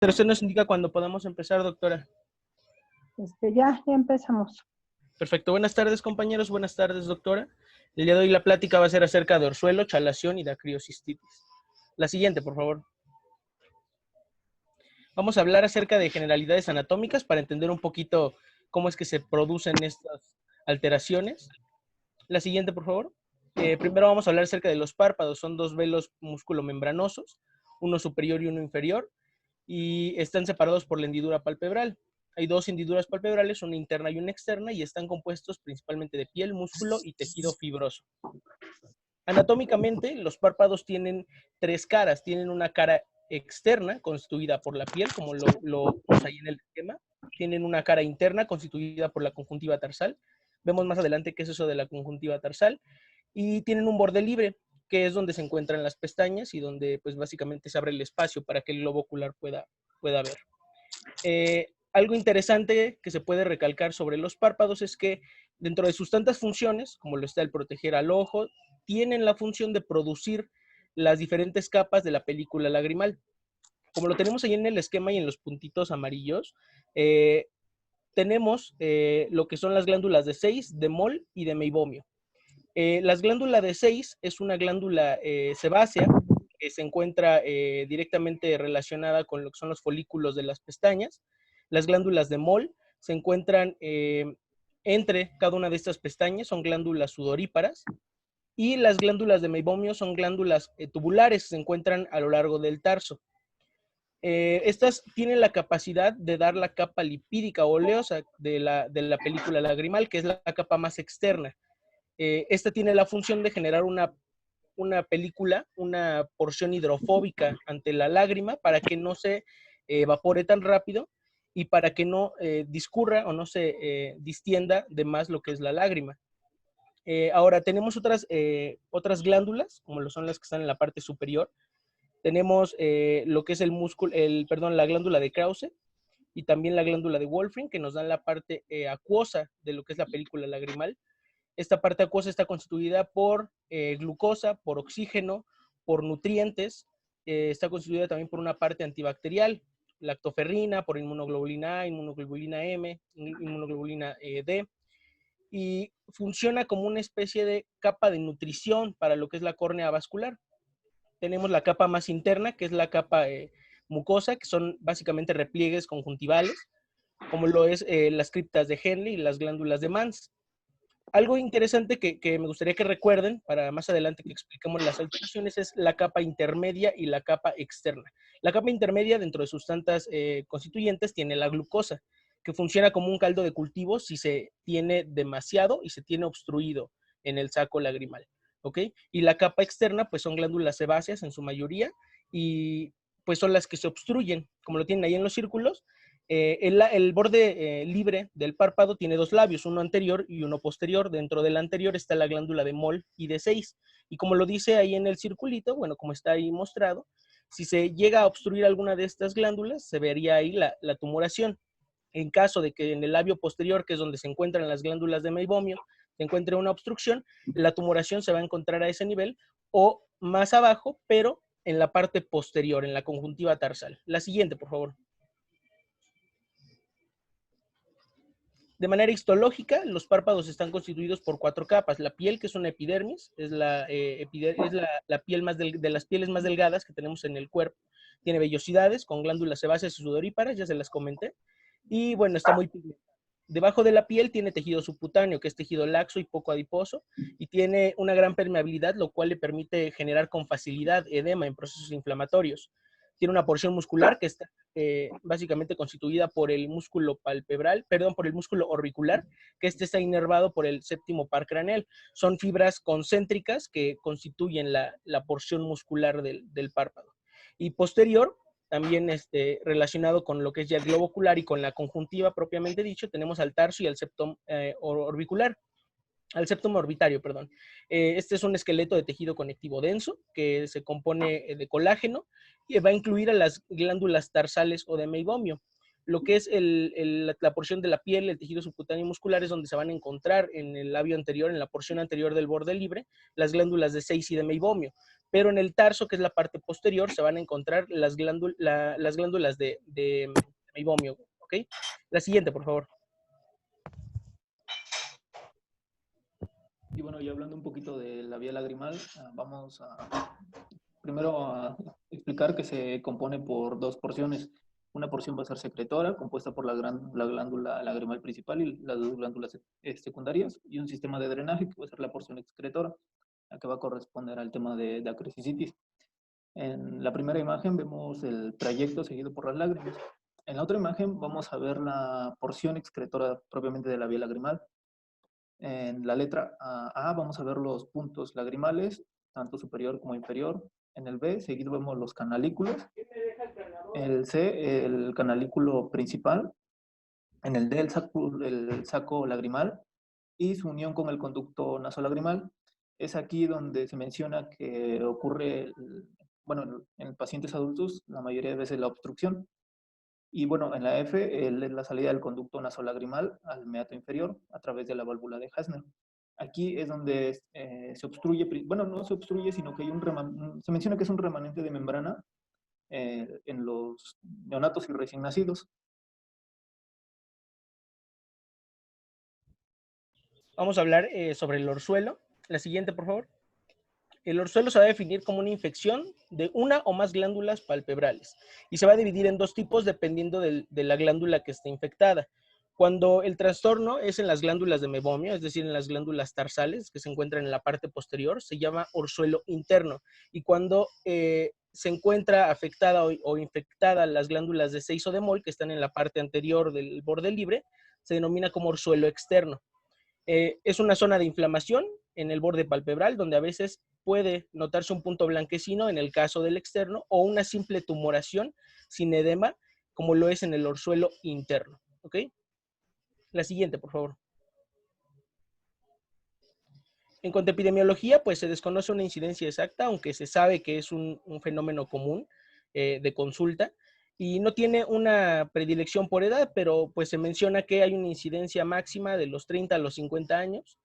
Pero usted nos indica cuando podamos empezar, doctora. Ya empezamos. Perfecto. Buenas tardes, compañeros. Buenas tardes, doctora. El día de hoy la plática va a ser acerca de orzuelo, chalación y dacriocistitis. La siguiente, por favor. Vamos a hablar acerca de generalidades anatómicas para entender un poquito cómo es que se producen estas alteraciones. La siguiente, por favor. Primero vamos a hablar acerca de los párpados. Son dos velos musculomembranosos, uno superior y uno inferior, y están separados por la hendidura palpebral. Hay dos hendiduras palpebrales, una interna y una externa, y están compuestos principalmente de piel, músculo y tejido fibroso. Anatómicamente, los párpados tienen tres caras. Tienen una cara externa constituida por la piel, como lo vemos ahí en el esquema. Tienen una cara interna constituida por la conjuntiva tarsal. Vemos más adelante qué es eso de la conjuntiva tarsal. Y tienen un borde libre, que es donde se encuentran las pestañas y donde pues básicamente se abre el espacio para que el globo ocular pueda ver. Algo interesante que se puede recalcar sobre los párpados es que dentro de sus tantas funciones, como lo está el proteger al ojo, tienen la función de producir las diferentes capas de la película lagrimal. Como lo tenemos ahí en el esquema y en los puntitos amarillos, tenemos lo que son las glándulas de Seyss, de Moll y de Meibomio. Las glándulas de Seyss es una glándula sebácea que se encuentra directamente relacionada con lo que son los folículos de las pestañas. Las glándulas de Moll se encuentran entre cada una de estas pestañas, son glándulas sudoríparas. Y las glándulas de Meibomio son glándulas tubulares, se encuentran a lo largo del tarso. Estas tienen la capacidad de dar la capa lipídica oleosa de la película lagrimal, que es la capa más externa. Esta tiene la función de generar una película, una porción hidrofóbica ante la lágrima para que no se evapore tan rápido y para que no discurra o no se distienda de más lo que es la lágrima. Ahora, tenemos otras glándulas, como lo son las que están en la parte superior. Tenemos lo que es la glándula de Krause y también la glándula de Wolfram, que nos dan la parte acuosa de lo que es la película lagrimal. Esta parte acuosa está constituida por glucosa, por oxígeno, por nutrientes. Está constituida también por una parte antibacterial, lactoferrina, por inmunoglobulina A, inmunoglobulina M, inmunoglobulina D. Y funciona como una especie de capa de nutrición para lo que es la córnea vascular. Tenemos la capa más interna, que es la capa mucosa, que son básicamente repliegues conjuntivales, como lo es las criptas de Henle y las glándulas de Mans. Algo interesante que me gustaría que recuerden para más adelante que expliquemos las alteraciones es la capa intermedia y la capa externa. La capa intermedia, dentro de sus tantas constituyentes, tiene la glucosa, que funciona como un caldo de cultivo si se tiene demasiado y se tiene obstruido en el saco lagrimal. ¿Ok? Y la capa externa, pues son glándulas sebáceas en su mayoría y pues son las que se obstruyen, como lo tienen ahí en los círculos. El borde libre del párpado tiene dos labios, uno anterior y uno posterior. Dentro del anterior está la glándula de Moll y de Seyss. Y como lo dice ahí en el circulito, bueno, como está ahí mostrado, si se llega a obstruir alguna de estas glándulas, se vería ahí la tumoración. En caso de que en el labio posterior, que es donde se encuentran las glándulas de Meibomio, se encuentre una obstrucción, la tumoración se va a encontrar a ese nivel o más abajo, pero en la parte posterior, en la conjuntiva tarsal. La siguiente, por favor. De manera histológica, los párpados están constituidos por cuatro capas. La piel, que es una epidermis, es la piel de las pieles más delgadas que tenemos en el cuerpo. Tiene vellosidades con glándulas sebáceas y sudoríparas, ya se las comenté. Y bueno, está muy pigmentada. Debajo de la piel tiene tejido subcutáneo, que es tejido laxo y poco adiposo, y tiene una gran permeabilidad, lo cual le permite generar con facilidad edema en procesos inflamatorios. Tiene una porción muscular que está básicamente constituida por el músculo por el músculo orbicular, que está inervado por el séptimo par craneal. Son fibras concéntricas que constituyen la porción muscular del párpado. Y posterior, también relacionado con lo que es ya el globo ocular y con la conjuntiva propiamente dicho, tenemos al tarso y al septum orbicular. Al septum orbitario, perdón. Este es un esqueleto de tejido conectivo denso que se compone de colágeno y va a incluir a las glándulas tarsales o de Meibomio. Lo que es la porción de la piel, el tejido subcutáneo y muscular es donde se van a encontrar en el labio anterior, en la porción anterior del borde libre, las glándulas de Seyss y de Meibomio. pero en el tarso, que es la parte posterior, se van a encontrar las glándulas de meibomio, ¿ok? La siguiente, por favor. Y bueno, y hablando un poquito de la vía lagrimal, vamos a primero a explicar que se compone por dos porciones. Una porción va a ser secretora, compuesta por la glándula lagrimal principal y las dos glándulas secundarias, y un sistema de drenaje que va a ser la porción excretora, la que va a corresponder al tema de acresicitis. En la primera imagen vemos el trayecto seguido por las lágrimas. En la otra imagen vamos a ver la porción excretora propiamente de la vía lagrimal. En la letra A vamos a ver los puntos lagrimales, tanto superior como inferior. En el B, seguido vemos los canalículos. El C, el canalículo principal. En el D, el saco lagrimal y su unión con el conducto nasolagrimal. Es aquí donde se menciona que ocurre, bueno, en pacientes adultos, la mayoría de veces la obstrucción. Y bueno, en la F, es la salida del conducto nasolagrimal al meato inferior a través de la válvula de Hasner. Aquí es donde se obstruye, bueno, no se obstruye, sino que hay se menciona que es un remanente de membrana en los neonatos y recién nacidos. Vamos a hablar sobre el orzuelo. La siguiente, por favor. El orzuelo se va a definir como una infección de una o más glándulas palpebrales y se va a dividir en dos tipos dependiendo de la glándula que esté infectada. Cuando el trastorno es en las glándulas de meibomio, es decir, en las glándulas tarsales que se encuentran en la parte posterior, se llama orzuelo interno. Y cuando se encuentra afectada o infectada las glándulas de 6 o de Moll, que están en la parte anterior del borde libre, se denomina como orzuelo externo. Es una zona de inflamación en el borde palpebral, donde a veces puede notarse un punto blanquecino en el caso del externo o una simple tumoración sin edema, como lo es en el orzuelo interno. ¿Ok? La siguiente, por favor. En cuanto a epidemiología, pues se desconoce una incidencia exacta, aunque se sabe que es un fenómeno común de consulta, y no tiene una predilección por edad, pero pues se menciona que hay una incidencia máxima de los 30 a los 50 años,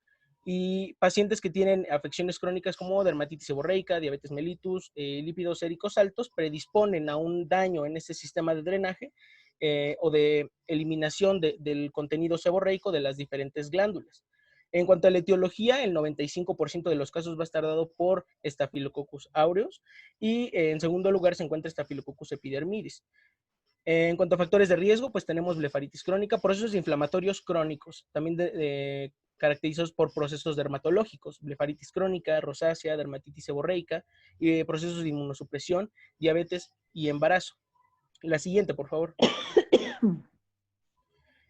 y pacientes que tienen afecciones crónicas como dermatitis seborreica, diabetes mellitus, lípidos séricos altos, predisponen a un daño en ese sistema de drenaje o de eliminación del contenido seborreico de las diferentes glándulas. En cuanto a la etiología, el 95% de los casos va a estar dado por Staphylococcus aureus y en segundo lugar se encuentra Staphylococcus epidermidis. En cuanto a factores de riesgo, pues tenemos blefaritis crónica, procesos inflamatorios crónicos, también caracterizados por procesos dermatológicos, blefaritis crónica, rosácea, dermatitis seborreica, procesos de inmunosupresión, diabetes y embarazo. La siguiente, por favor.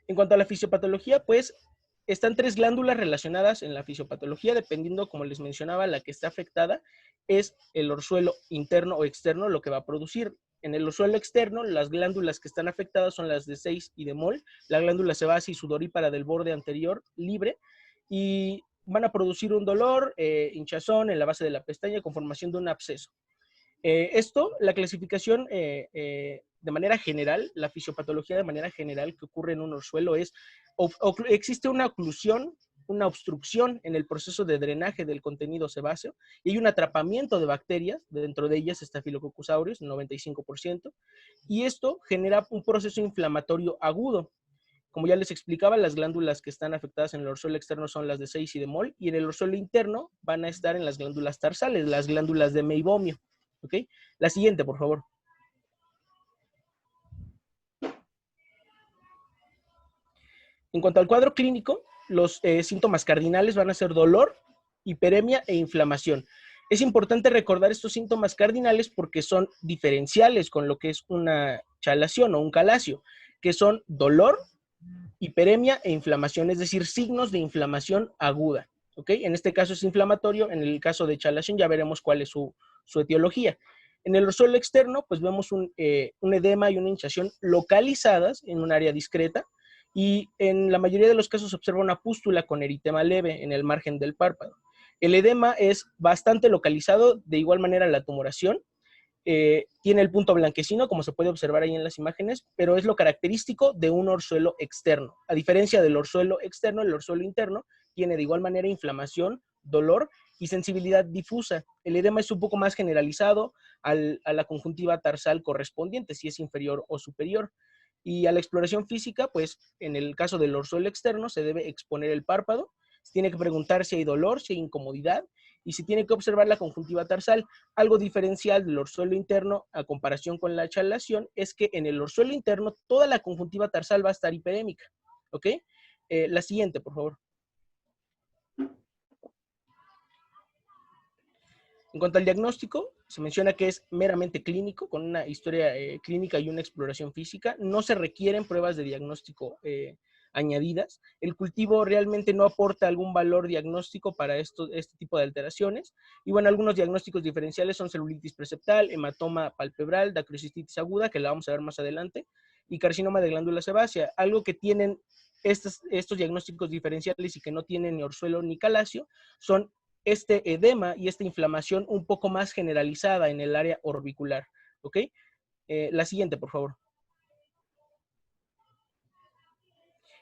En cuanto a la fisiopatología, pues están tres glándulas relacionadas en la fisiopatología, dependiendo, como les mencionaba, la que está afectada es el orzuelo interno o externo lo que va a producir. En el orzuelo externo, las glándulas que están afectadas son las de 6 y de Moll, la glándula sebácea y sudorípara del borde anterior libre, y van a producir un dolor, hinchazón en la base de la pestaña con formación de un absceso. La clasificación de manera general, la fisiopatología de manera general que ocurre en un orzuelo es, existe una oclusión, una obstrucción en el proceso de drenaje del contenido sebáceo y hay un atrapamiento de bacterias, dentro de ellas Staphylococcus aureus, 95%, y esto genera un proceso inflamatorio agudo. Como ya les explicaba, las glándulas que están afectadas en el orzuelo externo son las de 6 y de Moll, y en el orzuelo interno van a estar en las glándulas tarsales, las glándulas de meibomio. ¿Ok? La siguiente, por favor. En cuanto al cuadro clínico, los síntomas cardinales van a ser dolor, hiperemia e inflamación. Es importante recordar estos síntomas cardinales porque son diferenciales con lo que es una chalación o un calacio, que son dolor, hiperemia e inflamación, es decir, signos de inflamación aguda. ¿Ok? En este caso es inflamatorio, en el caso de chalación ya veremos cuál es su etiología. En el orzuelo externo, pues vemos un edema y una hinchazón localizadas en un área discreta y en la mayoría de los casos se observa una pústula con eritema leve en el margen del párpado. El edema es bastante localizado, de igual manera la tumoración. Tiene el punto blanquecino, como se puede observar ahí en las imágenes, pero es lo característico de un orzuelo externo. A diferencia del orzuelo externo, el orzuelo interno tiene de igual manera inflamación, dolor y sensibilidad difusa. El edema es un poco más generalizado a la conjuntiva tarsal correspondiente, si es inferior o superior. Y a la exploración física, pues en el caso del orzuelo externo se debe exponer el párpado, se tiene que preguntar si hay dolor, si hay incomodidad y si tiene que observar la conjuntiva tarsal. Algo diferencial del orzuelo interno a comparación con la chalación es que en el orzuelo interno toda la conjuntiva tarsal va a estar hiperémica. ¿Ok? La siguiente, por favor. En cuanto al diagnóstico, se menciona que es meramente clínico, con una historia clínica y una exploración física. No se requieren pruebas de diagnóstico añadidas. El cultivo realmente no aporta algún valor diagnóstico para este tipo de alteraciones. Y bueno, algunos diagnósticos diferenciales son celulitis preseptal, hematoma palpebral, dacrocistitis aguda, que la vamos a ver más adelante, y carcinoma de glándula sebácea. Algo que tienen estos diagnósticos diferenciales y que no tienen ni orzuelo ni calacio son este edema y esta inflamación un poco más generalizada en el área orbicular. ¿Ok? La siguiente, por favor.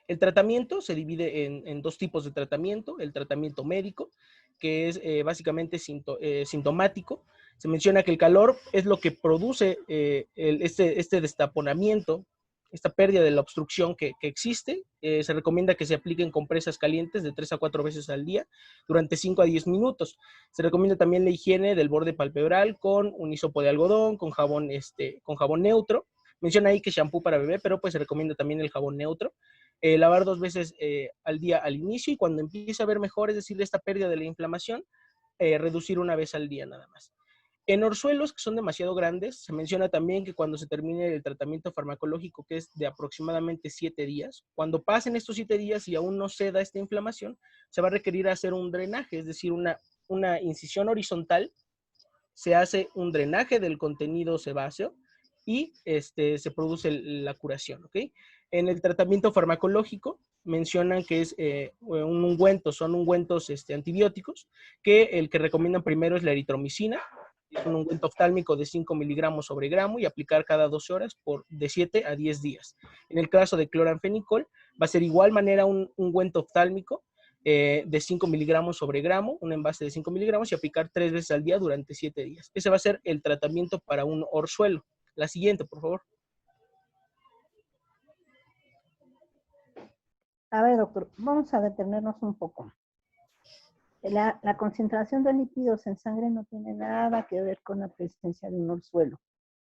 El tratamiento se divide en dos tipos de tratamiento. El tratamiento médico, que es básicamente sintomático. Se menciona que el calor es lo que produce este destaponamiento, esta pérdida de la obstrucción que existe. Se recomienda que se apliquen compresas calientes de 3 a 4 veces al día durante 5 a 10 minutos. Se recomienda también la higiene del borde palpebral con un hisopo de algodón, con jabón neutro. Menciona ahí que shampoo para bebé, pero pues se recomienda también el jabón neutro. Lavar 2 veces al día al inicio y cuando empiece a ver mejor, es decir, esta pérdida de la inflamación, reducir 1 vez al día nada más. En orzuelos que son demasiado grandes, se menciona también que cuando se termine el tratamiento farmacológico, que es de aproximadamente 7 días, cuando pasen estos 7 días y aún no ceda esta inflamación, se va a requerir hacer un drenaje, es decir, una incisión horizontal, se hace un drenaje del contenido sebáceo y se produce la curación, ¿ok? En el tratamiento farmacológico mencionan que es un ungüento, son ungüentos antibióticos, que el que recomiendan primero es la eritromicina, es un ungüento oftálmico de 5 miligramos sobre gramo y aplicar cada 12 horas de 7 a 10 días. En el caso de cloranfenicol, va a ser igual manera un ungüento oftálmico de 5 miligramos sobre gramo, un envase de 5 miligramos y aplicar 3 veces al día durante 7 días. Ese va a ser el tratamiento para un orzuelo. La siguiente, por favor. A ver, doctor, vamos a detenernos un poco. La concentración de lípidos en sangre no tiene nada que ver con la presencia de un orzuelo.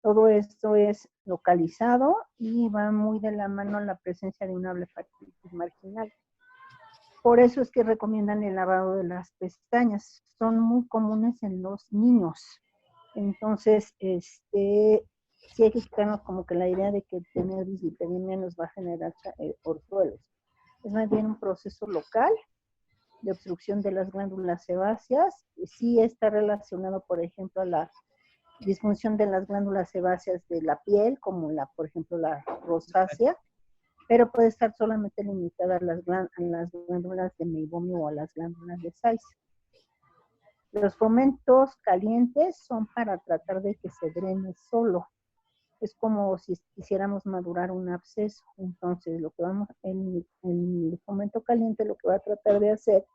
Todo esto es localizado y va muy de la mano a la presencia de una blefaritis marginal. Por eso es que recomiendan el lavado de las pestañas. Son muy comunes en los niños. Entonces, sí hay que quitarnos como que la idea de que tener dislipidemia nos va a generar orzuelos. Es más bien un proceso local de obstrucción de las glándulas sebáceas. Sí está relacionado, por ejemplo, a la disfunción de las glándulas sebáceas de la piel, como por ejemplo, la rosácea, pero puede estar solamente limitada a las glándulas de meibomio o a las glándulas de Sais. Los fomentos calientes son para tratar de que se drene solo. Es como si quisiéramos madurar un absceso. Entonces, el fomento caliente lo que va a tratar de hacer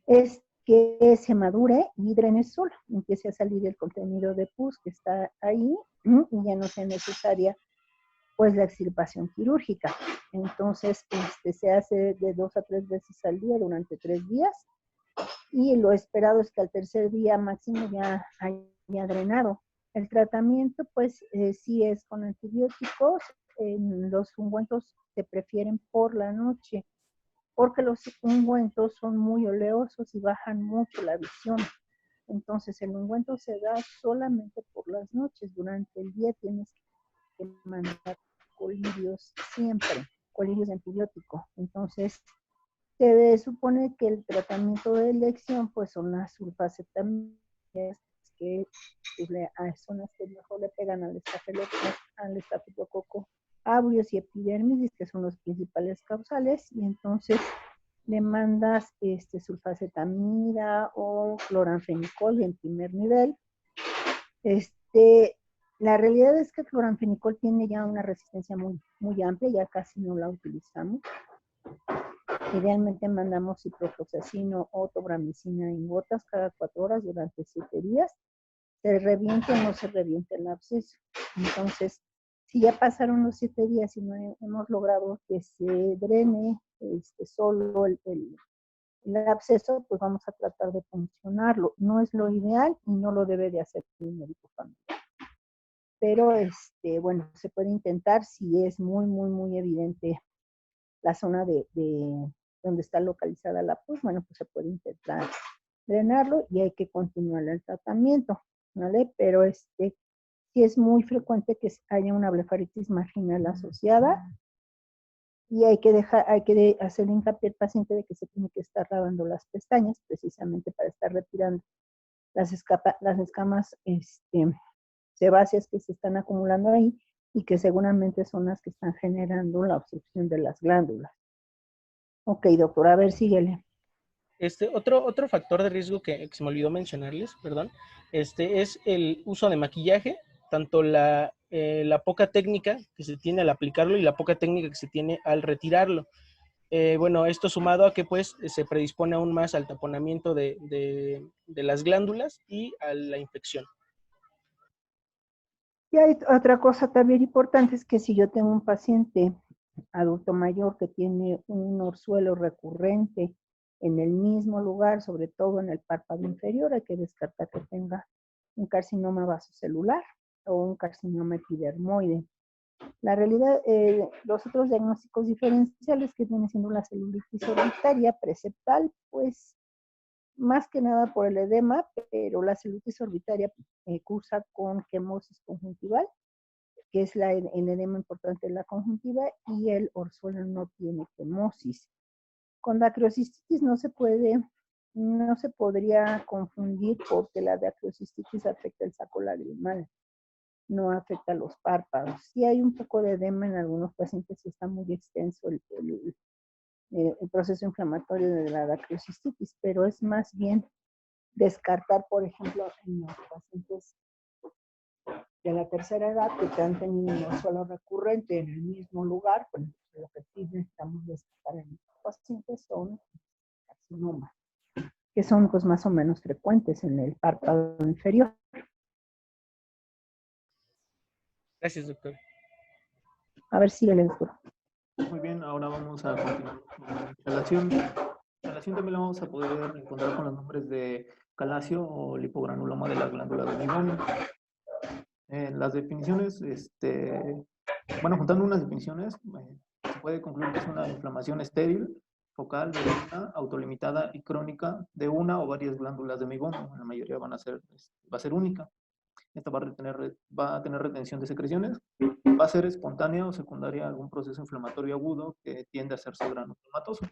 es que se madure y drene solo. Empiece a salir el contenido de pus que está ahí y ya no sea necesaria pues la extirpación quirúrgica. Entonces, se hace de 2 a 3 veces al día durante 3 días y lo esperado es que al tercer día máximo ya haya drenado. El tratamiento, pues, sí es con antibióticos. Los ungüentos se prefieren por la noche porque los ungüentos son muy oleosos y bajan mucho la visión. Entonces, el ungüento se da solamente por las noches. Durante el día tienes que mandar colirios siempre, colirios de antibiótico. Entonces, se supone que el tratamiento de elección pues son las sulfacetaminas, que son las que mejor le pegan al estafilococo aureus y epidermidis, que son los principales causales, y entonces le mandas sulfacetamida o cloranfenicol en primer nivel. La realidad es que el cloranfenicol tiene ya una resistencia muy, muy amplia, ya casi no la utilizamos. Idealmente mandamos ciprofloxacino o tobramicina en gotas cada 4 horas durante 7 días. Se reviente o no se reviente el absceso. Entonces, si ya pasaron los 7 días y no hemos logrado que se drene solo el absceso, pues vamos a tratar de funcionarlo. No es lo ideal y no lo debe de hacer el médico familiar. Pero, bueno, se puede intentar si es muy, muy, muy evidente la zona de donde está localizada la pus. Bueno, pues se puede intentar drenarlo y hay que continuar el tratamiento, ¿vale? Pero sí es muy frecuente que haya una blefaritis marginal asociada y hay que hacer hincapié al paciente de que se tiene que estar lavando las pestañas precisamente para estar retirando las escamas sebáceas que se están acumulando ahí y que seguramente son las que están generando la obstrucción de las glándulas. Ok, doctor, a ver, síguele. Otro factor de riesgo que se me olvidó mencionarles, perdón, es el uso de maquillaje, tanto la poca técnica que se tiene al aplicarlo y la poca técnica que se tiene al retirarlo. Bueno, esto sumado a que pues se predispone aún más al taponamiento de las glándulas y a la infección. Y hay otra cosa también importante, es que si yo tengo un paciente adulto mayor que tiene un orzuelo recurrente en el mismo lugar, sobre todo en el párpado inferior, hay que descartar que tenga un carcinoma vasocelular o un carcinoma epidermoide. La realidad, los otros diagnósticos diferenciales que viene siendo la celulitis orbitaria preceptal, pues más que nada por el edema, pero la celulitis orbitaria cursa con quemosis conjuntival, que es el edema importante de la conjuntiva, y el orzuelo no tiene quemosis. Con dacrocistitis no se podría confundir porque la dacrocistitis afecta el saco lagrimal, no afecta los párpados. Sí hay un poco de edema en algunos pacientes y está muy extenso el proceso inflamatorio de la dacrocistitis, pero es más bien descartar, por ejemplo, en los pacientes de la tercera edad que han tenido un orzuelo recurrente en el mismo lugar, pues lo que sí necesitamos descartar en los pacientes son carcinomas, que son pues más o menos frecuentes en el párpado inferior. Gracias, doctor. A ver si les doctor. Muy bien, ahora vamos a continuar con la relación. La relación también la vamos a poder encontrar con los nombres de calacio o lipogranuloma de la glándula de Meibomian. Las definiciones, bueno, juntando unas definiciones, se puede concluir que es una inflamación estéril, focal, benigna, autolimitada y crónica de una o varias glándulas de Meibomian. La mayoría va a ser única. Esta va a tener retención de secreciones, va a ser espontánea o secundaria a algún proceso inflamatorio agudo que tiende a hacerse granulomatoso.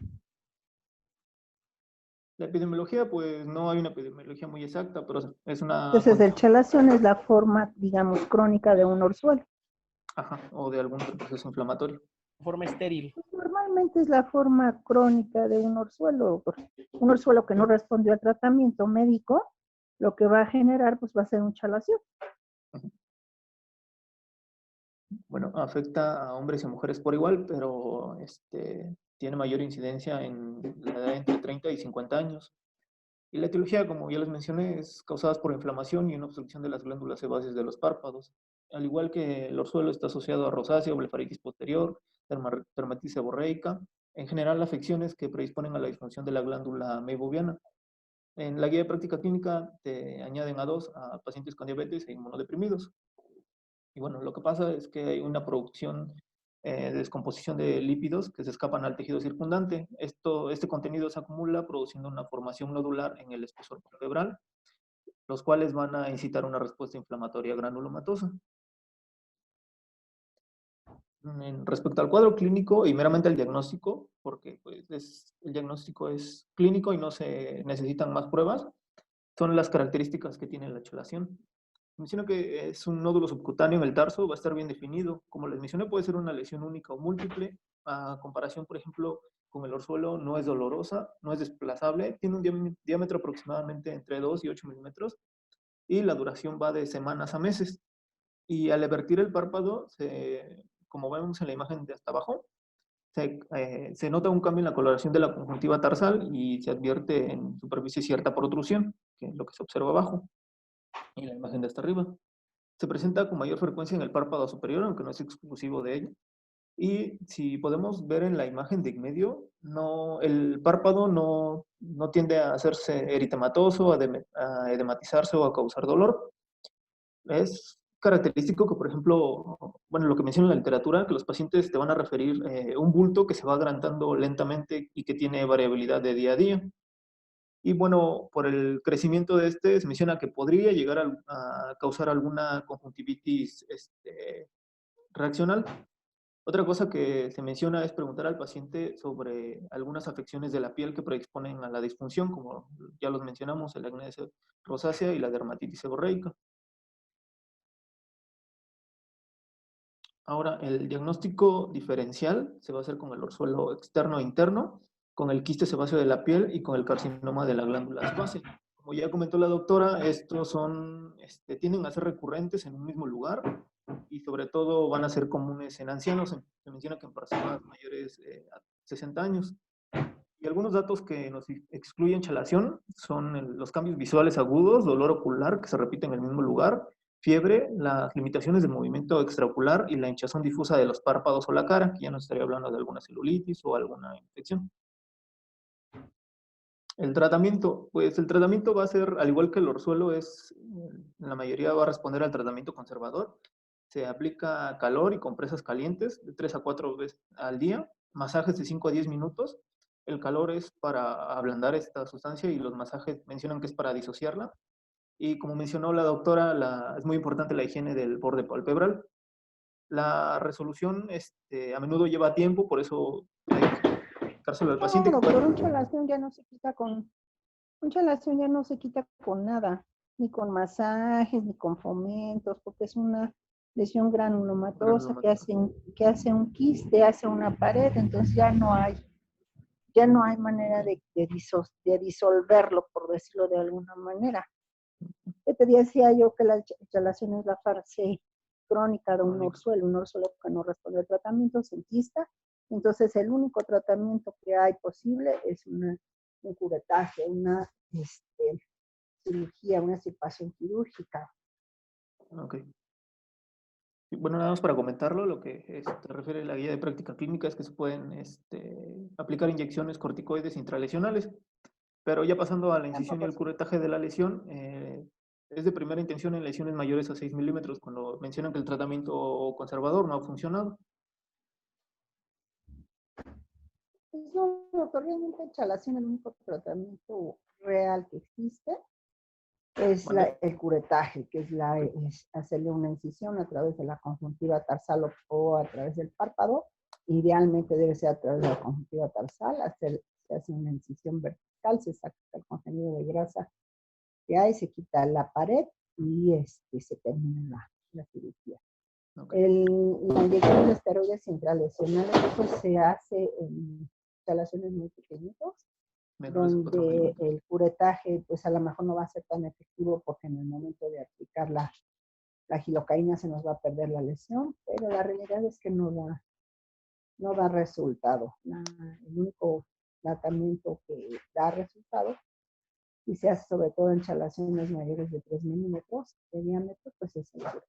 La epidemiología, pues no hay una epidemiología muy exacta, pero es una... Entonces, el chalación es la forma, digamos, crónica de un orzuelo. Ajá, o de algún otro proceso inflamatorio. Forma estéril. Pues normalmente es la forma crónica de un orzuelo que no respondió al tratamiento médico, lo que va a generar, pues va a ser un chalación. Bueno, afecta a hombres y mujeres por igual, pero tiene mayor incidencia en la edad entre 30 y 50 años. Y la etiología, como ya les mencioné, es causada por inflamación y una obstrucción de las glándulas sebáceas de los párpados. Al igual que el orzuelo está asociado a rosácea o blefaritis posterior, dermatitis seborreica, en general afecciones que predisponen a la disfunción de la glándula meibomiana. En la guía de práctica clínica te añaden a pacientes con diabetes e inmunodeprimidos. Y bueno, lo que pasa es que hay una producción de descomposición de lípidos que se escapan al tejido circundante. Este contenido se acumula produciendo una formación nodular en el espesor palpebral, los cuales van a incitar una respuesta inflamatoria granulomatosa. Respecto al cuadro clínico y meramente al diagnóstico, porque pues, el diagnóstico es clínico y no se necesitan más pruebas, son las características que tiene la chelación. Menciono que es un nódulo subcutáneo en el tarso, va a estar bien definido. Como les mencioné, puede ser una lesión única o múltiple. A comparación, por ejemplo, con el orzuelo, no es dolorosa, no es desplazable, tiene un diámetro aproximadamente entre 2 y 8 milímetros y la duración va de semanas a meses. Y al evertir el párpado, como vemos en la imagen de hasta abajo, se nota un cambio en la coloración de la conjuntiva tarsal y se advierte en superficie cierta protrusión, que es lo que se observa abajo, y la imagen de hasta arriba. Se presenta con mayor frecuencia en el párpado superior, aunque no es exclusivo de ello. Y si podemos ver en la imagen de en medio, el párpado no tiende a hacerse eritematoso, a edematizarse o a causar dolor. Es característico que, por ejemplo, bueno, lo que menciona la literatura, que los pacientes te van a referir un bulto que se va agrandando lentamente y que tiene variabilidad de día a día. Y bueno, por el crecimiento de este, se menciona que podría llegar a causar alguna conjuntivitis reaccional. Otra cosa que se menciona es preguntar al paciente sobre algunas afecciones de la piel que predisponen a la disfunción, como ya los mencionamos, el acné rosácea y la dermatitis seborreica. Ahora, el diagnóstico diferencial se va a hacer con el orzuelo externo e interno, con el quiste sebáceo de la piel y con el carcinoma de la glándula sebácea. Como ya comentó la doctora, estos tienden a ser recurrentes en un mismo lugar y sobre todo van a ser comunes en ancianos. Se menciona que en personas mayores a 60 años. Y algunos datos que nos excluyen chalación son los cambios visuales agudos, dolor ocular que se repite en el mismo lugar, fiebre, las limitaciones del movimiento extraocular y la hinchazón difusa de los párpados o la cara, que ya nos estaría hablando de alguna celulitis o alguna infección. El tratamiento, pues el tratamiento va a ser, al igual que el orzuelo, la mayoría va a responder al tratamiento conservador. Se aplica calor y compresas calientes de 3 a 4 veces al día, masajes de 5 a 10 minutos. El calor es para ablandar esta sustancia y los masajes mencionan que es para disociarla. Y como mencionó la doctora, es muy importante la higiene del borde palpebral. La resolución a menudo lleva tiempo, por eso hay que explicárselo al paciente. No, doctor, un chalación ya no se quita con nada, ni con masajes, ni con fomentos, porque es una lesión granulomatosa que hace un quiste, hace una pared, entonces ya no hay manera de disolverlo, por decirlo de alguna manera. Te decía yo que la chalación es la fase crónica de un orzuelo que no responde al tratamiento, se enquista. Entonces, el único tratamiento que hay posible es un curetaje, una cirugía, una extirpación quirúrgica. Ok. Bueno, nada más para comentarlo, lo que refiere a la guía de práctica clínica es que se pueden aplicar inyecciones corticoides intralesionales, pero ya pasando a la incisión y el curetaje de la lesión, es de primera intención en lesiones mayores a 6 milímetros, cuando mencionan que el tratamiento conservador no ha funcionado. No, doctor, realmente chalación, el único tratamiento real que existe es el curetaje, que es hacerle una incisión a través de la conjuntiva tarsal o a través del párpado. Idealmente debe ser a través de la conjuntiva tarsal, se hace una incisión vertical, se saca el contenido de grasa que hay, se quita la pared y se termina la cirugía. Okay. La inyección de esteroides intralesionales pues, se hace en instalaciones muy pequeñitos, donde el curetaje pues a lo mejor no va a ser tan efectivo porque en el momento de aplicar la gilocaína se nos va a perder la lesión, pero la realidad es que no da resultado. El único tratamiento que da resultado y se hace sobre todo en chalaciones mayores de 3 milímetros de diámetro, pues es el curetaje.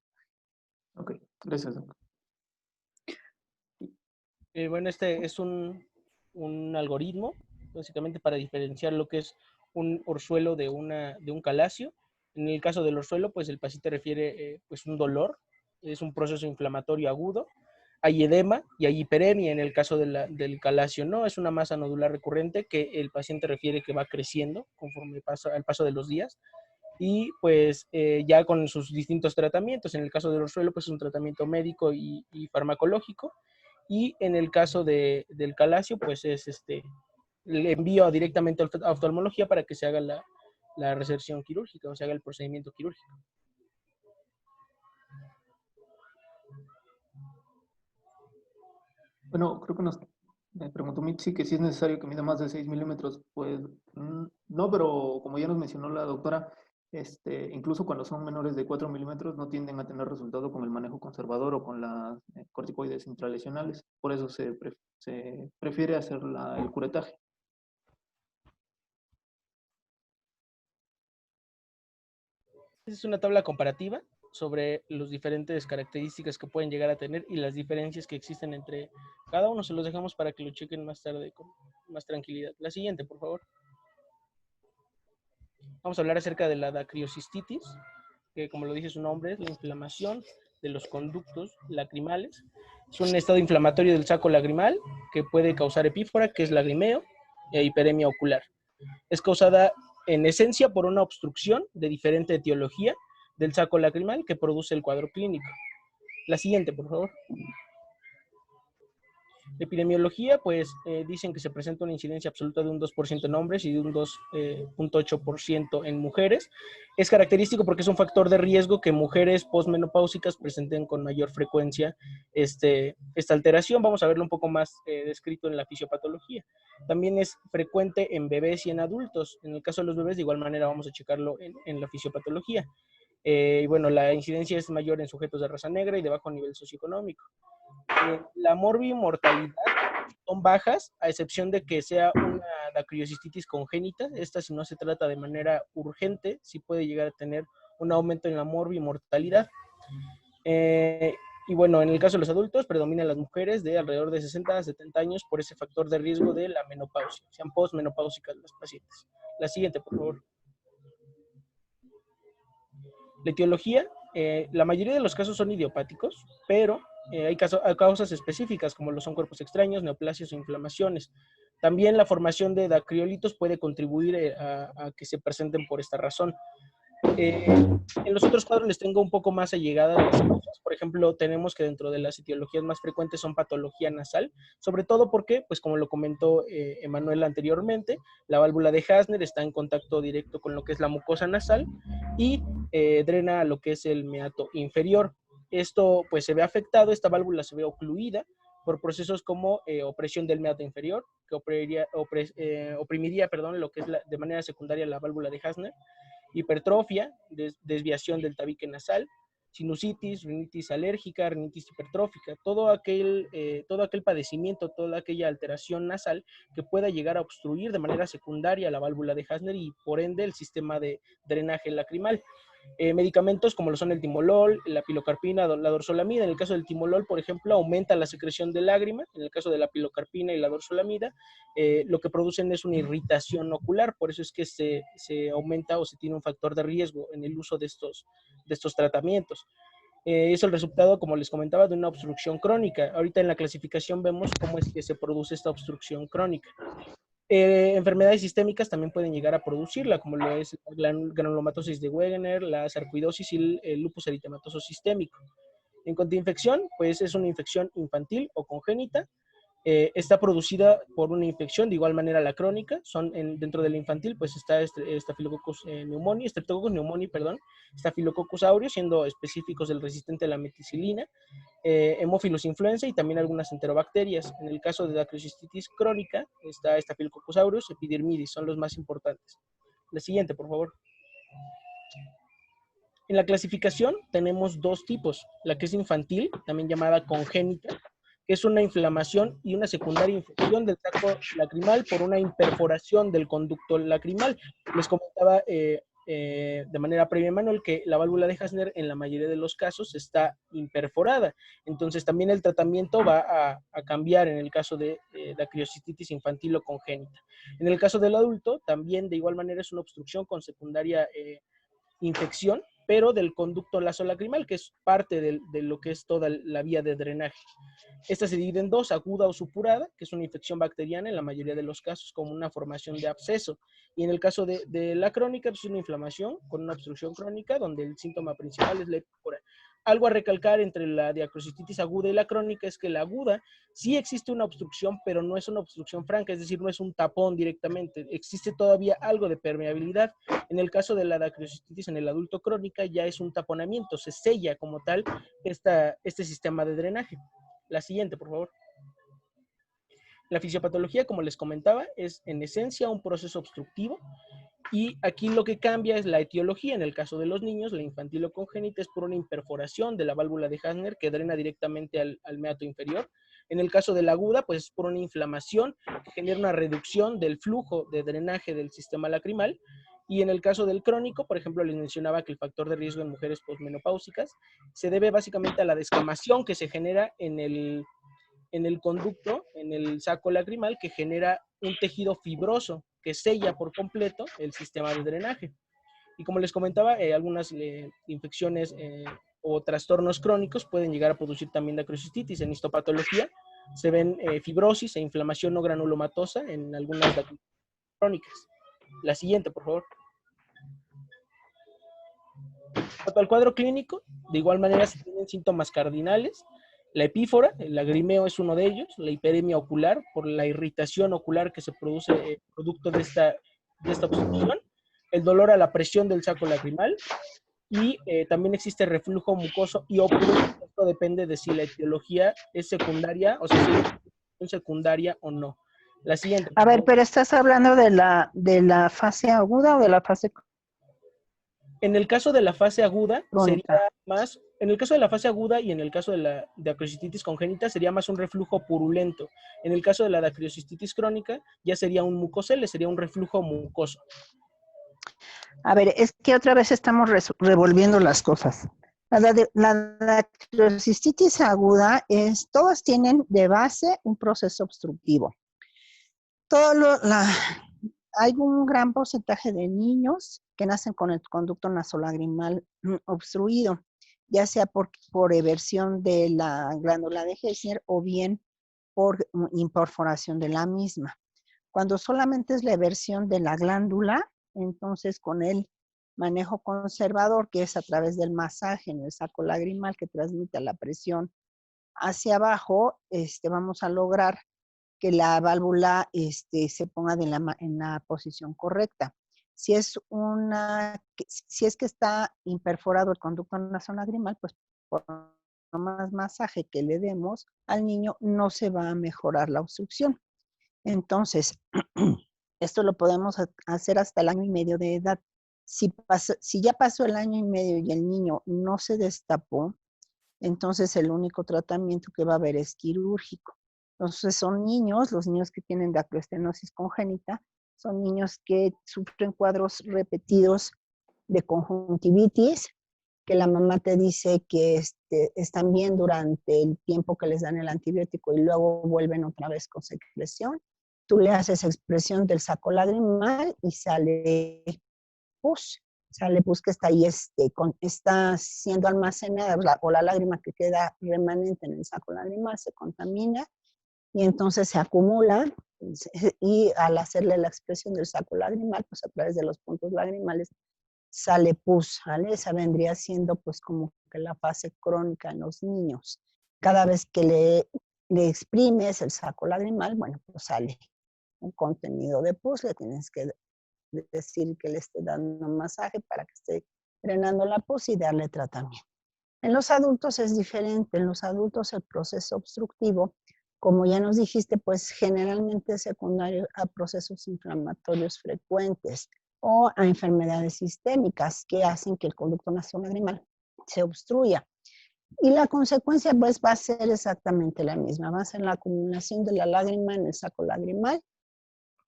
Ok, gracias, doctor. Bueno, este es un algoritmo, básicamente para diferenciar lo que es un orzuelo de un calacio. En el caso del orzuelo, pues el paciente refiere pues un dolor, es un proceso inflamatorio agudo, hay edema y hay hiperemia. En el caso del calacio, no, es una masa nodular recurrente que el paciente refiere que va creciendo conforme al paso de los días. Y pues ya con sus distintos tratamientos, en el caso del orzuelo, pues es un tratamiento médico y farmacológico. Y en el caso del calacio, pues es le envío directamente a oftalmología para que se haga la resección quirúrgica o se haga el procedimiento quirúrgico. Bueno, creo que me preguntó Mitzi que si es necesario que mida más de 6 milímetros. Pues no, pero como ya nos mencionó la doctora, Incluso cuando son menores de 4 milímetros, no tienden a tener resultado con el manejo conservador o con las corticoides intralesionales. Por eso se prefiere hacer el curetaje. Esta es una tabla comparativa sobre las diferentes características que pueden llegar a tener y las diferencias que existen entre cada uno. Se los dejamos para que lo chequen más tarde con más tranquilidad. La siguiente, por favor. Vamos a hablar acerca de la dacriocistitis, que como lo dice su nombre, es la inflamación de los conductos lacrimales. Es un estado inflamatorio del saco lagrimal que puede causar epífora, que es lagrimeo, e hiperemia ocular. Es causada en esencia por una obstrucción de diferente etiología del saco lacrimal que produce el cuadro clínico. La siguiente, por favor. La epidemiología, pues dicen que se presenta una incidencia absoluta de un 2% en hombres y de un 2.8% en mujeres. Es característico porque es un factor de riesgo que mujeres posmenopáusicas presenten con mayor frecuencia esta alteración. Vamos a verlo un poco más descrito en la fisiopatología. También es frecuente en bebés y en adultos. En el caso de los bebés, de igual manera, vamos a checarlo en la fisiopatología. Y bueno, la incidencia es mayor en sujetos de raza negra y de bajo nivel socioeconómico. La morbimortalidad son bajas, a excepción de que sea una dacriocistitis congénita. Esta, si no se trata de manera urgente, sí puede llegar a tener un aumento en la morbimortalidad. Y bueno, en el caso de los adultos, predominan las mujeres de alrededor de 60 a 70 años por ese factor de riesgo de la menopausia, sean postmenopáusicas las pacientes. La siguiente, por favor. La etiología, la mayoría de los casos son idiopáticos, pero hay causas específicas como lo son cuerpos extraños, neoplasias o inflamaciones. También la formación de dacriólitos puede contribuir a que se presenten por esta razón. En los otros cuadros les tengo un poco más allegadas las causas. Por ejemplo, tenemos que dentro de las etiologías más frecuentes son patología nasal, sobre todo porque, pues como lo comentó Emanuel anteriormente, la válvula de Hasner está en contacto directo con lo que es la mucosa nasal y drena a lo que es el meato inferior. Esto pues se ve afectado, esta válvula se ve ocluida por procesos como opresión del meato inferior, que oprimiría lo que es de manera secundaria la válvula de Hasner, hipertrofia, desviación del tabique nasal, sinusitis, rinitis alérgica, rinitis hipertrófica, todo aquel padecimiento, toda aquella alteración nasal que pueda llegar a obstruir de manera secundaria la válvula de Hasner y por ende el sistema de drenaje lacrimal. Medicamentos como lo son el timolol, la pilocarpina, la dorzolamida. En el caso del timolol, por ejemplo, aumenta la secreción de lágrima. En el caso de la pilocarpina y la dorzolamida, lo que producen es una irritación ocular. Por eso es que se aumenta o se tiene un factor de riesgo en el uso de estos tratamientos. Es el resultado, como les comentaba, de una obstrucción crónica. Ahorita en la clasificación vemos cómo es que se produce esta obstrucción crónica. Enfermedades sistémicas también pueden llegar a producirla, como lo es la granulomatosis de Wegener, la sarcoidosis y el lupus eritematoso sistémico. En cuanto a infección, pues es una infección infantil o congénita. Está producida por una infección, de igual manera la crónica, dentro de la infantil, pues está Staphylococcus pneumoniae, Streptococcus pneumoniae, Staphylococcus aureus, siendo específicos del resistente a la meticilina, Haemophilus influenza y también algunas enterobacterias. En el caso de dacriocistitis crónica, está Staphylococcus aureus, epidermidis, son los más importantes. La siguiente, por favor. En la clasificación tenemos dos tipos, la que es infantil, también llamada congénita, que es una inflamación y una secundaria infección del saco lacrimal por una imperforación del conducto lacrimal. Les comentaba de manera previa, Manuel, que la válvula de Hasner en la mayoría de los casos está imperforada. Entonces también el tratamiento va a cambiar en el caso de dacriocistitis infantil o congénita. En el caso del adulto, también de igual manera es una obstrucción con secundaria infección, pero del conducto nasolacrimal, que es parte de lo que es toda la vía de drenaje. Esta se divide en dos, aguda o supurada, que es una infección bacteriana en la mayoría de los casos, como una formación de absceso. Y en el caso de la crónica, pues es una inflamación con una obstrucción crónica, donde el síntoma principal es la epífora. Algo a recalcar entre la dacriocistitis aguda y la crónica es que la aguda sí existe una obstrucción, pero no es una obstrucción franca, es decir, no es un tapón directamente. Existe todavía algo de permeabilidad. En el caso de la dacriocistitis en el adulto crónica ya es un taponamiento, se sella como tal este sistema de drenaje. La siguiente, por favor. La fisiopatología, como les comentaba, es en esencia un proceso obstructivo Y aquí lo que cambia es la etiología. En el caso de los niños, la infantil o congénita es por una imperforación de la válvula de Hasner que drena directamente al meato inferior. En el caso de la aguda, pues es por una inflamación que genera una reducción del flujo de drenaje del sistema lacrimal. Y en el caso del crónico, por ejemplo, les mencionaba que el factor de riesgo en mujeres posmenopáusicas se debe básicamente a la descamación que se genera en el conducto, en el saco lacrimal, que genera un tejido fibroso que sella por completo el sistema de drenaje. Y como les comentaba, algunas infecciones o trastornos crónicos pueden llegar a producir también dacrocistitis. En histopatología se ven fibrosis e inflamación no granulomatosa en algunas dacrocistitis crónicas. La siguiente, por favor. Cuanto al cuadro clínico, de igual manera se tienen síntomas cardinales. La epífora, el lagrimeo es uno de ellos, la hiperemia ocular, por la irritación ocular que se produce producto de esta obstrucción, el dolor a la presión del saco lagrimal, y también existe reflujo mucoso y opulento. Esto depende de si la etiología es secundaria, o sea, si es secundaria o no. La siguiente, A por ver, favor. pero ¿estás hablando de la fase aguda o de la fase En el caso de la fase aguda, sería crónica? más, en el caso de la fase aguda y en el caso de la dacrocistitis congénita sería más un reflujo purulento. En el caso de la dacrocistitis crónica ya sería un mucosele, sería un reflujo mucoso. A ver, es que otra vez estamos revolviendo las cosas. La dacrocistitis aguda todas tienen de base un proceso obstructivo. Hay un gran porcentaje de niños que nacen con el conducto nasolagrimal obstruido, ya sea por eversión de la glándula de Hessner o bien por imperforación de la misma. Cuando solamente es la eversión de la glándula, entonces con el manejo conservador, que es a través del masaje en el saco lagrimal que transmite la presión hacia abajo, vamos a lograr que la válvula se ponga en la posición correcta. Si es que está imperforado el conducto nasolacrimal, pues por más masaje que le demos al niño, no se va a mejorar la obstrucción. Entonces, esto lo podemos hacer hasta el año y medio de edad. Si ya pasó el año y medio y el niño no se destapó, entonces el único tratamiento que va a haber es quirúrgico. Entonces son niños, los niños que tienen dacroestenosis congénita, son niños que sufren cuadros repetidos de conjuntivitis, que la mamá te dice que están bien durante el tiempo que les dan el antibiótico y luego vuelven otra vez con secreción. Tú le haces expresión del saco lagrimal y sale pus. Sale pus que está ahí, está siendo almacenada, o la lágrima que queda remanente en el saco lagrimal se contamina y entonces se acumula, y al hacerle la expresión del saco lagrimal, pues a través de los puntos lagrimales sale pus, ¿vale? Esa vendría siendo pues como que la fase crónica en los niños. Cada vez que le exprimes el saco lagrimal, bueno, pues sale un contenido de pus, le tienes que decir que le esté dando un masaje para que esté drenando la pus y darle tratamiento. En los adultos es diferente. En los adultos el proceso obstructivo, como ya nos dijiste, pues generalmente es secundario a procesos inflamatorios frecuentes o a enfermedades sistémicas que hacen que el conducto nasolagrimal se obstruya. Y la consecuencia pues va a ser exactamente la misma. Va a ser la acumulación de la lágrima en el saco lagrimal,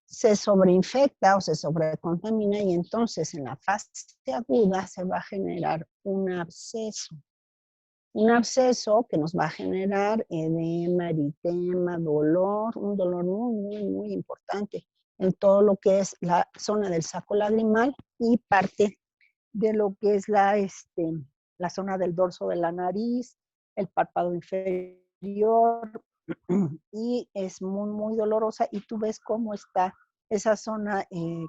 se sobreinfecta o se sobrecontamina y entonces en la fase aguda se va a generar un absceso. Un absceso que nos va a generar edema, eritema, dolor, un dolor muy, muy, muy importante en todo lo que es la zona del saco lagrimal y parte de lo que es la zona del dorso de la nariz, el párpado inferior, y es muy, muy dolorosa y tú ves cómo está esa zona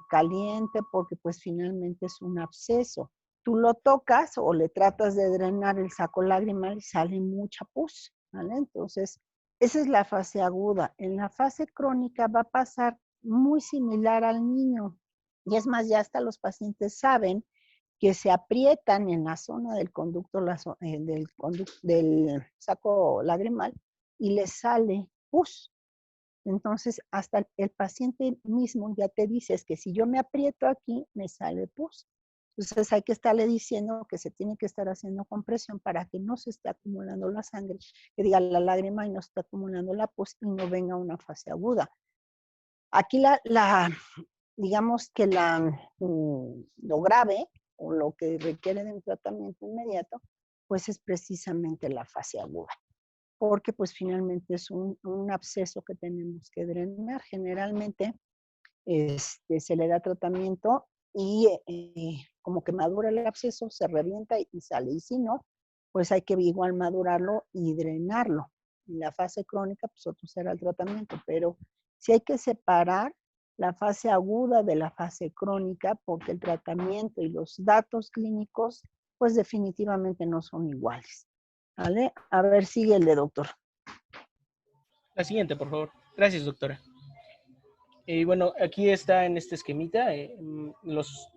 caliente porque pues finalmente es un absceso. Tú lo tocas o le tratas de drenar el saco lagrimal y sale mucha pus, ¿vale? Entonces, esa es la fase aguda. En la fase crónica va a pasar muy similar al niño. Y es más, ya hasta los pacientes saben que se aprietan en la zona del conducto, del saco lagrimal y les sale pus. Entonces, hasta el paciente mismo ya te dice, es que si yo me aprieto aquí, me sale pus. Entonces hay que estarle diciendo que se tiene que estar haciendo compresión para que no se esté acumulando la sangre, que diga la lágrima y no se esté acumulando la pus y no venga una fase aguda. Aquí digamos que lo grave o lo que requiere de un tratamiento inmediato, pues es precisamente la fase aguda, porque pues finalmente es un absceso que tenemos que drenar. Generalmente se le da tratamiento y como que madura el absceso, se revienta y sale. Y si no, pues hay que igual madurarlo y drenarlo. En la fase crónica, pues otro será el tratamiento, pero sí hay que separar la fase aguda de la fase crónica porque el tratamiento y los datos clínicos, pues definitivamente no son iguales. ¿Vale? A ver, sigue el de doctor. La siguiente, por favor. Gracias, doctora. Y bueno, aquí está en este esquemita los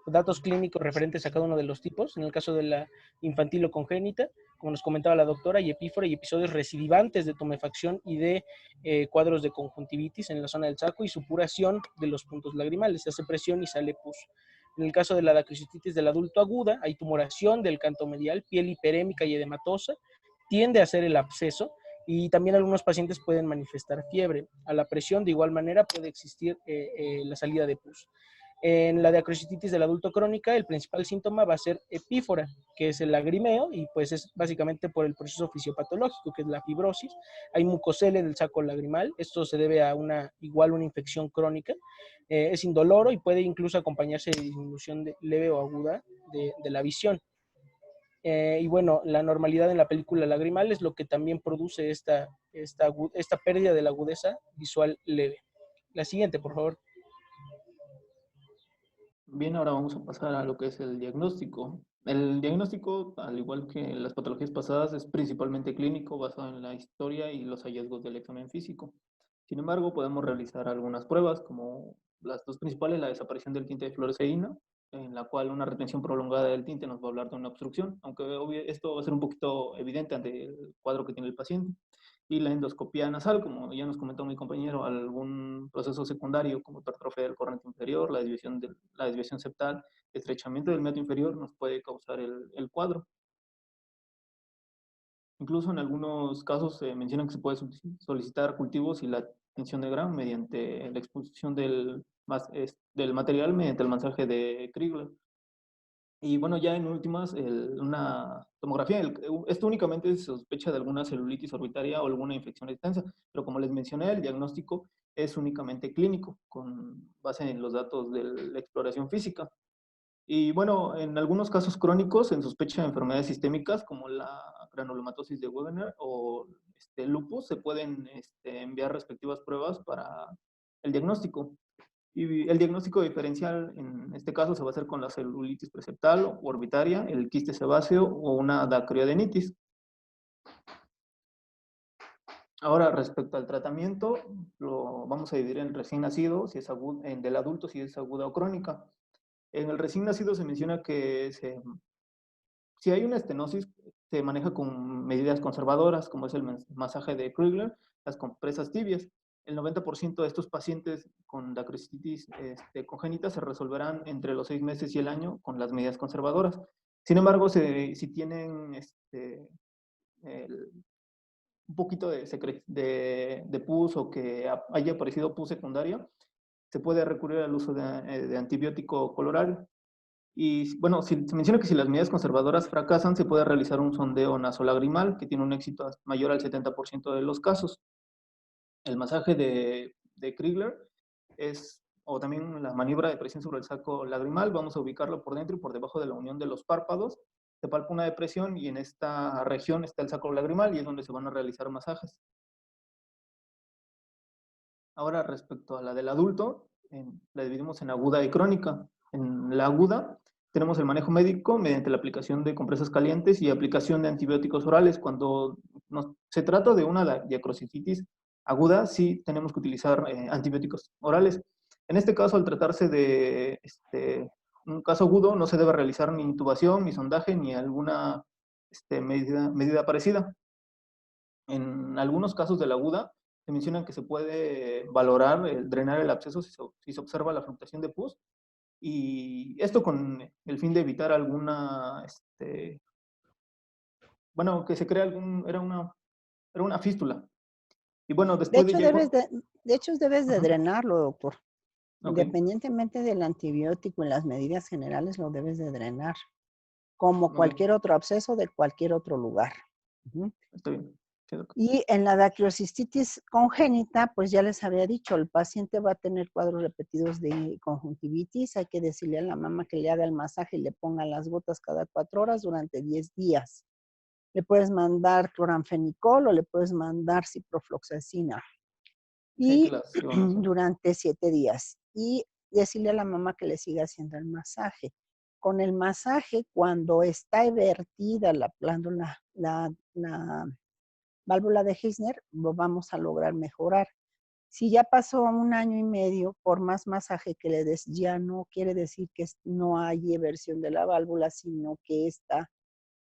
datos clínicos referentes a cada uno de los tipos. En el caso de la infantil o congénita, como nos comentaba la doctora, y epífora y episodios recidivantes de tumefacción y de cuadros de conjuntivitis en la zona del saco y supuración de los puntos lagrimales. Se hace presión y sale pus. En el caso de la dacrocititis del adulto aguda, hay tumoración del canto medial, piel hiperémica y edematosa, tiende a ser el absceso, y también algunos pacientes pueden manifestar fiebre. A la presión, de igual manera, puede existir la salida de pus. En la diacrocititis del adulto crónica, el principal síntoma va a ser epífora, que es el lagrimeo, y pues es básicamente por el proceso fisiopatológico, que es la fibrosis. Hay mucosele del saco lagrimal, esto se debe a una infección crónica. Es indoloro y puede incluso acompañarse de disminución leve o aguda de la visión. Y bueno, la normalidad en la película lagrimal es lo que también produce esta pérdida de la agudeza visual leve. La siguiente, por favor. Bien, ahora vamos a pasar a lo que es el diagnóstico. El diagnóstico, al igual que las patologías pasadas, es principalmente clínico, basado en la historia y los hallazgos del examen físico. Sin embargo, podemos realizar algunas pruebas, como las dos principales, la desaparición del tinte de fluoresceína, en la cual una retención prolongada del tinte nos va a hablar de una obstrucción, aunque esto va a ser un poquito evidente ante el cuadro que tiene el paciente. Y la endoscopía nasal, como ya nos comentó mi compañero, algún proceso secundario como hipertrofia del cornete inferior, la desviación septal, estrechamiento del meato inferior nos puede causar el cuadro. Incluso en algunos casos se menciona que se puede solicitar cultivos y la tinción de Gram mediante la exposición del material mediante el masaje de Krigler. Y bueno, ya en últimas, una tomografía. Esto únicamente se sospecha de alguna celulitis orbitaria o alguna infección extensa, pero como les mencioné, el diagnóstico es únicamente clínico, con base en los datos de la exploración física. Y bueno, en algunos casos crónicos, en sospecha de enfermedades sistémicas, como la granulomatosis de Wegener o lupus, se pueden enviar respectivas pruebas para el diagnóstico. Y el diagnóstico diferencial en este caso se va a hacer con la celulitis preseptal o orbitaria, el quiste sebáceo o una dacroadenitis. Ahora, respecto al tratamiento, lo vamos a dividir en recién nacido, si es agudo, en del adulto, si es aguda o crónica. En el recién nacido se menciona que si hay una estenosis, se maneja con medidas conservadoras, como es el masaje de Krigler, las compresas tibias. El 90% de estos pacientes con dacrocititis congénita se resolverán entre los 6 meses y el año con las medidas conservadoras. Sin embargo, si tienen un poquito de pus o que haya aparecido pus secundaria, se puede recurrir al uso de antibiótico coloral. Y bueno, se menciona que si las medidas conservadoras fracasan, se puede realizar un sondeo nasolagrimal que tiene un éxito mayor al 70% de los casos. El masaje de Krigler o también la maniobra de presión sobre el saco lagrimal, vamos a ubicarlo por dentro y por debajo de la unión de los párpados. Se palpa una depresión y en esta región está el saco lagrimal y es donde se van a realizar masajes. Ahora, respecto a la del adulto, la dividimos en aguda y crónica. En la aguda tenemos el manejo médico mediante la aplicación de compresas calientes y aplicación de antibióticos orales. Cuando se trata de una diacrocititis aguda, sí tenemos que utilizar antibióticos orales. En este caso, al tratarse de un caso agudo, no se debe realizar ni intubación, ni sondaje, ni alguna medida parecida. En algunos casos de la aguda, se mencionan que se puede valorar, drenar el absceso si se observa la fluctuación de pus, y esto con el fin de evitar alguna, bueno, que se crea era una fístula. Y bueno, De después de hecho, ya... debes de Ajá, drenarlo, doctor. ok, Independientemente del antibiótico y las medidas generales, lo debes de drenar, como ok, cualquier otro absceso de cualquier otro lugar. Ujú. está bien. Sí, doc. Y en la dactiocistitis congénita, pues ya les había dicho, el paciente va a tener cuadros repetidos de conjuntivitis. Hay que decirle a la mamá que le haga el masaje y le ponga las gotas cada 4 horas durante 10 días. Le puedes mandar cloranfenicol o le puedes mandar ciprofloxacina. Sí, aquí Y las iba a mencionar. durante 7 días. Y decirle a la mamá que le siga haciendo el masaje. Con el masaje, cuando está evertida la glándula, la válvula de Heisner, lo vamos a lograr mejorar. Si ya pasó 1 año y medio, por más masaje que le des, ya no quiere decir que no hay eversión de la válvula, sino que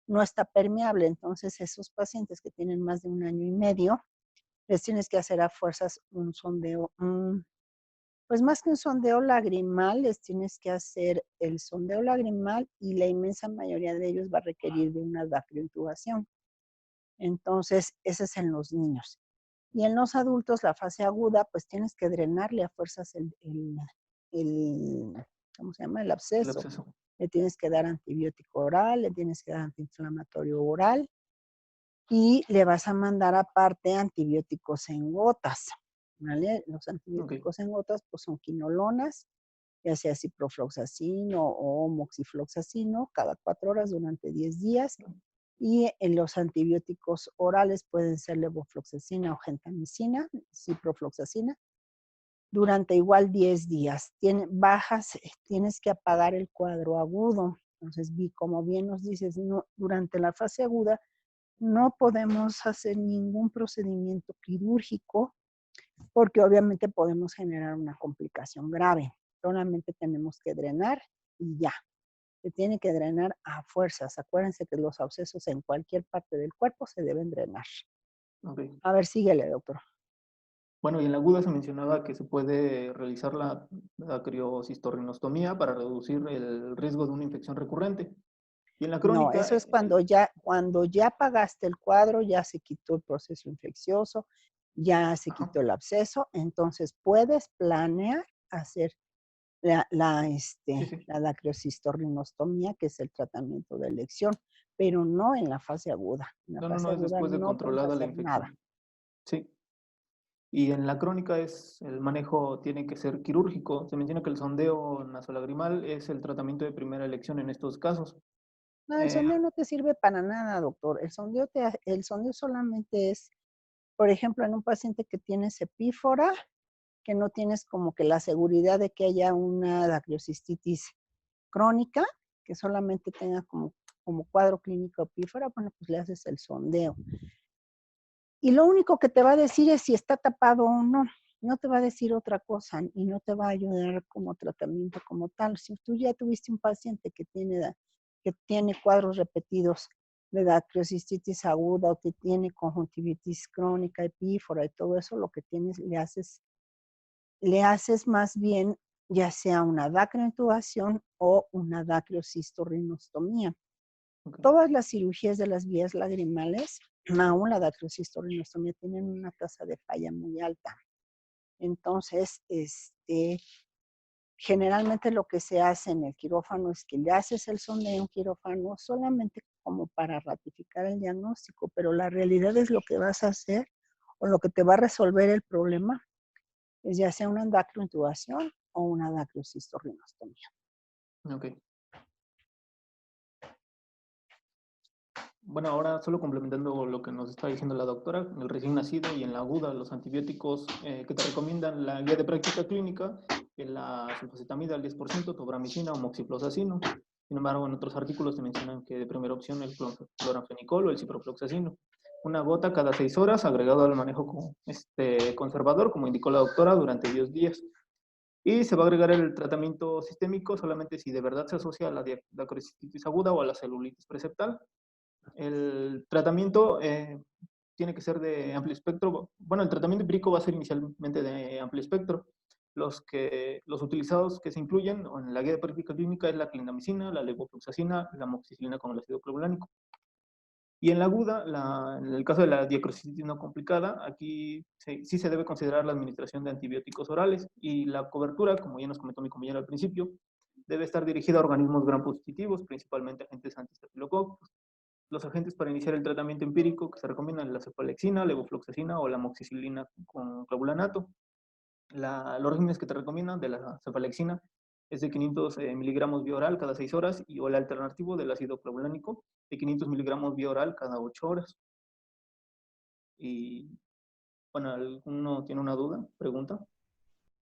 no está permeable. Entonces, esos pacientes que tienen más de 1 año y medio, les tienes que hacer a fuerzas un sondeo, pues más que un sondeo lagrimal, les tienes que hacer el sondeo lagrimal y la inmensa mayoría de ellos va a requerir de una dacriointubación. Entonces, ese es en los niños. Y en los adultos, la fase aguda, pues tienes que drenarle a fuerzas ¿cómo se llama? El El absceso. absceso. Le tienes que dar antibiótico oral, le tienes que dar antiinflamatorio oral y le vas a mandar aparte antibióticos en gotas, ¿vale? Los Ok, antibióticos en gotas, pues son quinolonas, ya sea ciprofloxacino o moxifloxacino, cada 4 horas durante 10 días. Y en los antibióticos orales pueden ser levofloxacina o gentamicina, ciprofloxacina, durante igual 10 días. Tienes que apagar el cuadro agudo. Entonces, como bien nos dices, no, durante la fase aguda no podemos hacer ningún procedimiento quirúrgico porque obviamente podemos generar una complicación grave. Solamente tenemos que drenar y ya. Se tiene que drenar a fuerzas. Acuérdense que los abscesos en cualquier parte del cuerpo se deben drenar. ok. A ver, síguele, doctor. Bueno, y en la aguda se mencionaba que se puede realizar la criosistorrinostomía para reducir el riesgo de una infección recurrente. Y en la No, crónica, eso es cuando ya pagaste el cuadro, ya se quitó el proceso infeccioso, ya se ajá, quitó el absceso, entonces puedes planear hacer sí, sí. la dacriocistorrinostomía, que es el tratamiento de elección, pero no en la fase aguda. En la No, no, fase no, es aguda después de no puedes controlada la hacer nada. infección. Sí. Y en la crónica el manejo tiene que ser quirúrgico. Se menciona que el sondeo nasolagrimal es el tratamiento de primera elección en estos casos. No, el Eh, sondeo no te sirve para nada, doctor. El sondeo solamente es, por ejemplo, en un paciente que tiene epífora, que no tienes como que la seguridad de que haya una dactiocistitis crónica, que solamente tenga como cuadro clínico epífora, bueno, pues le haces el sondeo. Y lo único que te va a decir es si está tapado o no. No te va a decir otra cosa y no te va a ayudar como tratamiento como tal. Si tú ya tuviste un paciente que tiene cuadros repetidos de dactiocistitis aguda o que tiene conjuntivitis crónica, epífora y todo eso, lo que tienes, le haces más bien ya sea una dacrointubación o una dacriocistorrinostomía. ok, Todas las cirugías de las vías lagrimales, aún la dacriocistorrinostomía, tienen una tasa de falla muy alta. Entonces, generalmente lo que se hace en el quirófano es que le haces el sondeo en quirófano solamente como para ratificar el diagnóstico, pero la realidad es lo que vas a hacer o lo que te va a resolver el problema es ya sea una dacrointubación o una dacriocistorrinostomía. ok. Bueno, ahora solo complementando lo que nos está diciendo la doctora, en el recién nacido y en la aguda, los antibióticos que te recomiendan la guía de práctica clínica, la sulfacetamida al 10%, tobramicina o moxifloxacino. Sin embargo, en otros artículos te mencionan que de primera opción el cloranfenicol o el ciprofloxacino. Una gota cada 6 horas, agregado al manejo conservador, como indicó la doctora, durante 10 días. Y se va a agregar el tratamiento sistémico solamente si de verdad se asocia a la dacrocistitis aguda o a la celulitis preseptal. El tratamiento tiene que ser de amplio espectro. Bueno, el tratamiento empírico va a ser inicialmente de amplio espectro. Los utilizados que se incluyen en la guía de práctica clínica es la clindamicina, la levofloxacina, la amoxicilina con el ácido clorulánico. Y en la aguda, en el caso de la diacrocitis no complicada, aquí sí se debe considerar la administración de antibióticos orales y la cobertura, como ya nos comentó mi compañero al principio, debe estar dirigida a organismos gram positivos, principalmente agentes antiestafilococos. Los agentes para iniciar el tratamiento empírico que se recomiendan la cefalexina, levofloxacina o la amoxicilina con clavulanato. Los regímenes que te recomiendan de la cefalexina es de 500 miligramos vía oral cada 6 horas o el alternativo del ácido clavulánico de 500 miligramos vía oral cada 8 horas. Y bueno, ¿alguno tiene una duda? ¿Pregunta?